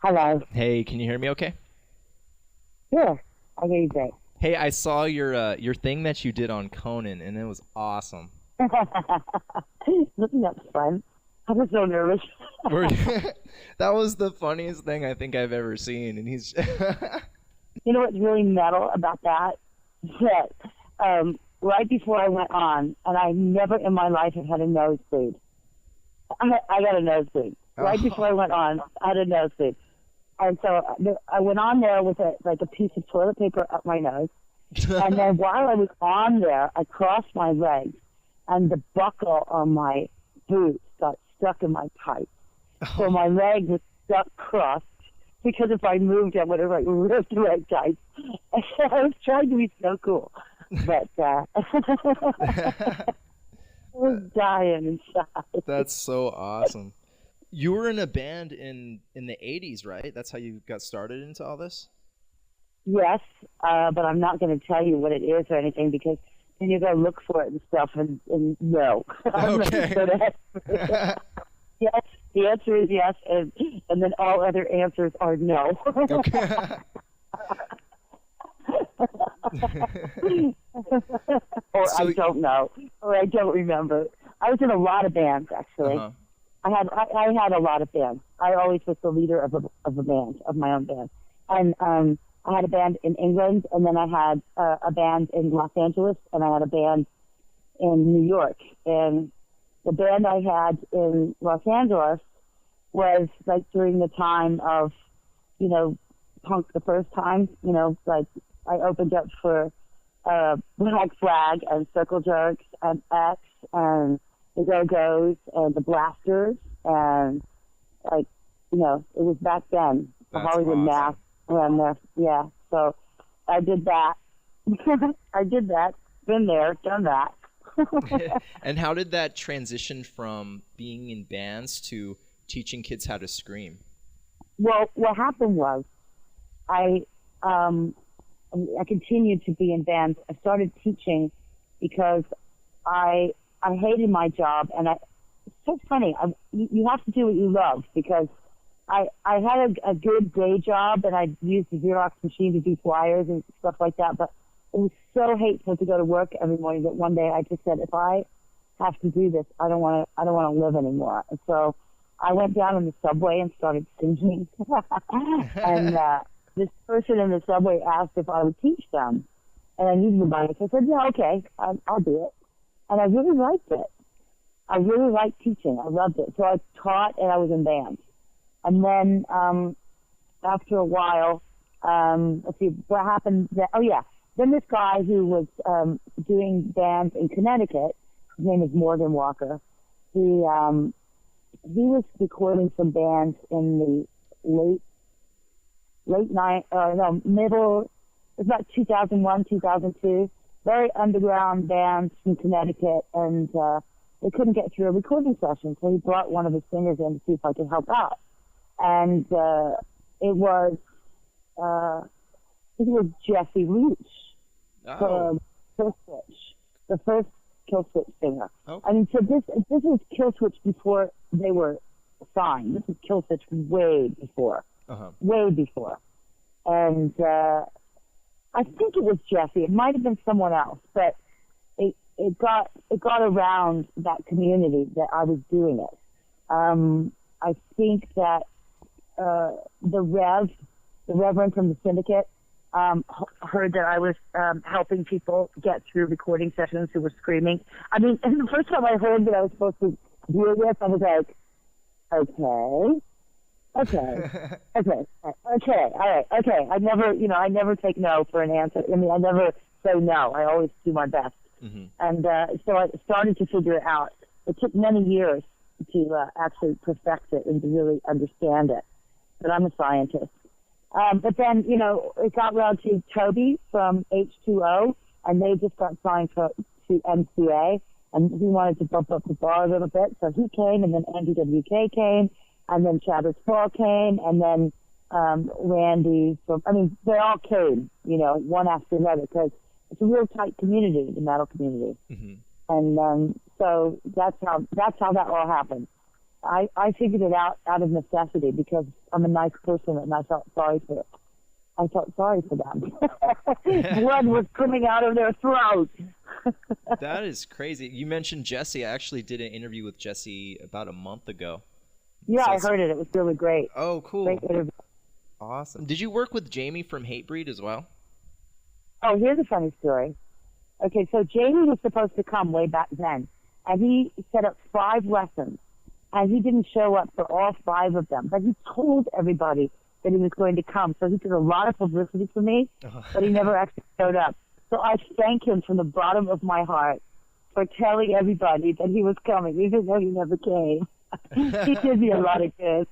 Hello. Hey, can you hear me okay? Yeah, I hear you great. Hey, I saw your thing that you did on Conan, and it was awesome. Isn't that fun? I was so nervous. That was the funniest thing I think I've ever seen, and he's You know what's really metal about that? That right before I went on, and I never in my life have had a nosebleed. I got a nosebleed. Right before I went on, I had a nosebleed. And so I went on there with a piece of toilet paper up my nose. And then while I was on there, I crossed my legs, and the buckle on my boot got stuck in my tights. So my leg was stuck crossed, because if I moved, I would have ripped the leg tights. And so I was trying to be so cool. But I was dying inside. That's so awesome. You were in a band in the 80s, right? That's how you got started into all this? Yes, but I'm not going to tell you what it is or anything, because then you go look for it and stuff, and no. Okay. Yes, the answer is yes, and then all other answers are no. Okay. Or so, I don't know, or I don't remember. I was in a lot of bands, actually. Uh-huh. I had a lot of bands. I always was the leader of a band, of my own band. And I had a band in England, and then I had a band in Los Angeles, and I had a band in New York. And the band I had in Los Angeles was like during the time of, punk the first time, like I opened up for Black Flag and Circle Jerks and X and the Go-Go's and the Blasters, and it was back then. The That's Hollywood awesome. Mass around there. Yeah, so I did that. I did that. Been there, done that. And how did that transition from being in bands to teaching kids how to scream? Well, what happened was I continued to be in bands. I started teaching because I hated my job, and it's so funny. You have to do what you love, because I had a good day job, and I used the Xerox machine to do flyers and stuff like that, but it was so hateful to go to work every morning that one day I just said, if I have to do this, I don't want to live anymore. And so I went down in the subway and started singing. And this person in the subway asked if I would teach them, and I needed the money. So I said, yeah, okay, I'll do it. And I really liked it. I really liked teaching. I loved it. So I taught, and I was in bands. And then after a while, let's see, what happened? Then this guy who was doing bands in Connecticut, his name is Morgan Walker, he was recording some bands in the middle, it was about 2001, 2002, very underground bands from Connecticut, and they couldn't get through a recording session, so he brought one of his singers in to see if I could help out. And it was Jesse Leach from Killswitch, the first Killswitch singer. Okay. I mean, so this was Killswitch before they were signed. This is Killswitch way before. Way before. And I think it was Jesse. It might have been someone else, but it got around that community that I was doing it. I think that the Reverend from the Syndicate heard that I was helping people get through recording sessions who were screaming. I mean, and the first time I heard that I was supposed to deal with, I was like, okay, all right. I never take no for an answer. I mean, I never say no. I always do my best. Mm-hmm. And so I started to figure it out. It took many years to actually perfect it and to really understand it. But I'm a scientist. But then, it got around to Toby from H2O, and they just got signed to MCA, and he wanted to bump up the bar a little bit, so he came, and then Andy WK came, and then Travis Paul came, and then Randy. They all came, one after another, because it's a real tight community, the metal community. Mm-hmm. And so that's how that all happened. I figured it out of necessity because I'm a nice person and I felt sorry for them. Blood was coming out of their throat. That is crazy. You mentioned Jesse. I actually did an interview with Jesse about a month ago. Yeah, I heard it. It was really great. Oh, cool. Great interview. Awesome. Did you work with Jamie from Hatebreed as well? Oh, here's a funny story. Okay, so Jamie was supposed to come way back then, and he set up 5 lessons, and he didn't show up for all 5 of them, but he told everybody that he was going to come, so he did a lot of publicity for me, but he never actually showed up. So I thank him from the bottom of my heart for telling everybody that he was coming, even though he never came. He did me a lot of good.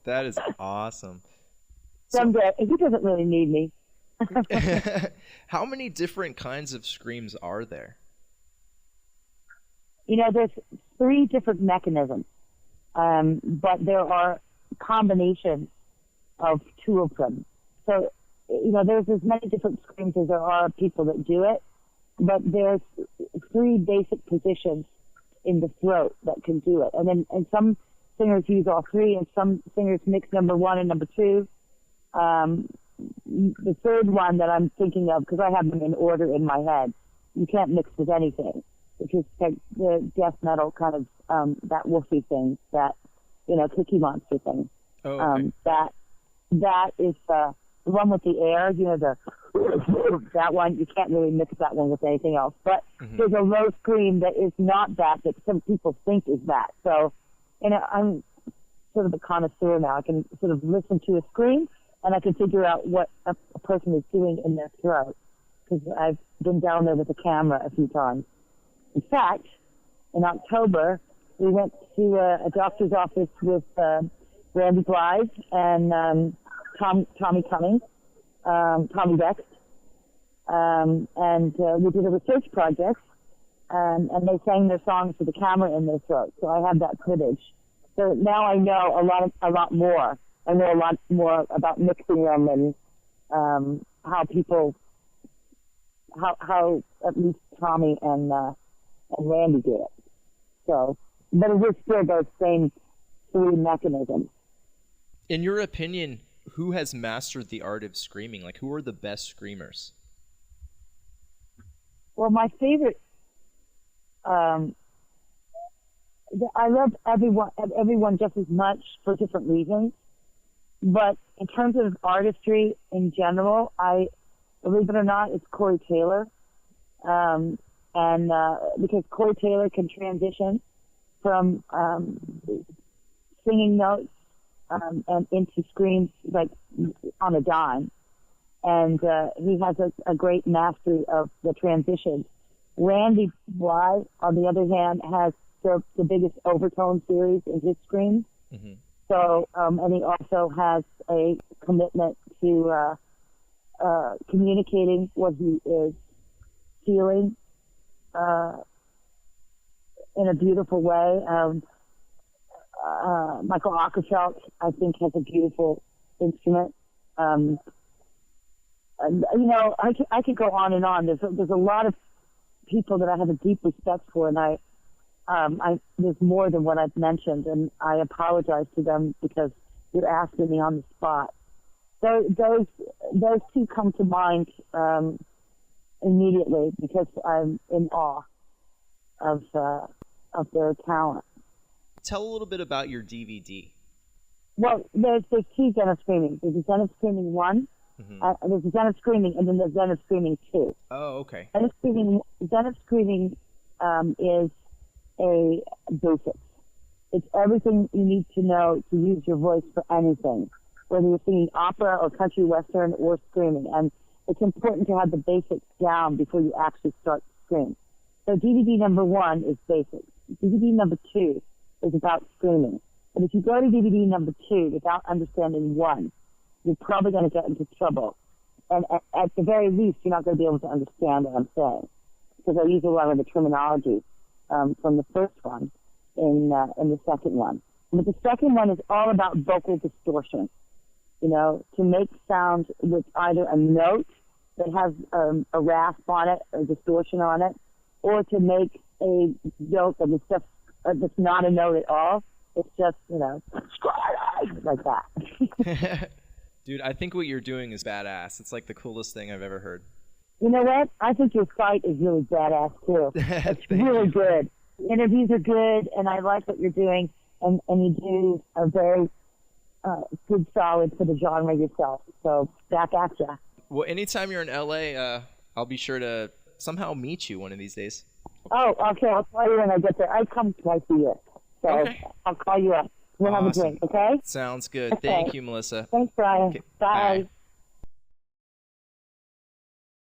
That is awesome. Someday, he doesn't really need me. How many different kinds of screams are there? You know, there's 3 different mechanisms, but there are combinations of 2 of them. So, you know, there's as many different screams as there are people that do it, but there's 3 basic positions in the throat that can do it. And some singers use all 3, and some singers mix number 1 and number 2. The 3rd one that I'm thinking of, because I have them in order in my head, you can't mix with anything, which is like the death metal kind of, that woofy thing, that, you know, Cookie Monster thing. Oh, okay. That is the one with the air, you know, that one, you can't really mix that one with anything else. But there's a low scream that is not that some people think is that. So, you know, I'm sort of a connoisseur now. I can sort of listen to a scream, and I can figure out what a person is doing in their throat, because I've been down there with a camera a few times. In fact, in October, we went to a doctor's office with Randy Blythe and Tommy Cummings, Tommy Beck, and we did a research project, and they sang their songs with the camera in their throat. So I have that footage. So now I know a lot more. I know a lot more about mixing them and how at least Tommy and Randy did it. So, but it is still those same 3 mechanisms. In your opinion, who has mastered the art of screaming? Like, who are the best screamers? Well, my favorite, I love everyone just as much for different reasons. But in terms of artistry in general, believe it or not, it's Corey Taylor. Because Corey Taylor can transition from singing notes and into screams like on a dime. And he has a great mastery of the transitions. Randy Blythe, on the other hand, has the biggest overtone series in his screams. Mm-hmm. So, and he also has a commitment to communicating what he is feeling in a beautiful way. Michael Ockerfeldt, I think, has a beautiful instrument. And, you know, I could go on and on. There's a lot of people that I have a deep respect for, and there's more than what I've mentioned, and I apologize to them because you're asking me on the spot. Those 2 come to mind immediately because I'm in awe of their talent. Tell a little bit about your DVD. Well, there's 2 Zen of Screaming. There's a Zen of Screaming 1, there's a Zen of Screaming, and then there's Zen of Screaming 2. Oh, okay. Zen of Screaming is a basics. It's everything you need to know to use your voice for anything, whether you're singing opera or country western or screaming. And it's important to have the basics down before you actually start to scream. So DVD number 1 is basics. DVD number 2 is about screaming. But if you go to DVD number 2 without understanding 1, you're probably going to get into trouble. And at the very least, you're not going to be able to understand what I'm saying, because I use a lot of the terminology from the first one in the second one. But the second one is all about vocal distortion. You know, to make sound with either a note that has a rasp on it, or distortion on it, or to make a note that is just that's not a note at all, It's just, like that. Dude, I think what you're doing is badass. It's like the coolest thing I've ever heard. You know what? I think your site is really badass, too. It's really good. Interviews are good, and I like what you're doing, and you do a very good solid for the genre yourself. So back at ya. Well, anytime you're in LA, I'll be sure to somehow meet you one of these days. Oh, okay. I'll call you when I get there. I come twice a year. So Okay. I'll call you up. We'll have a drink, okay? Sounds good. Okay. Thank you, Melissa. Thanks, Brian. Okay. Bye. Bye.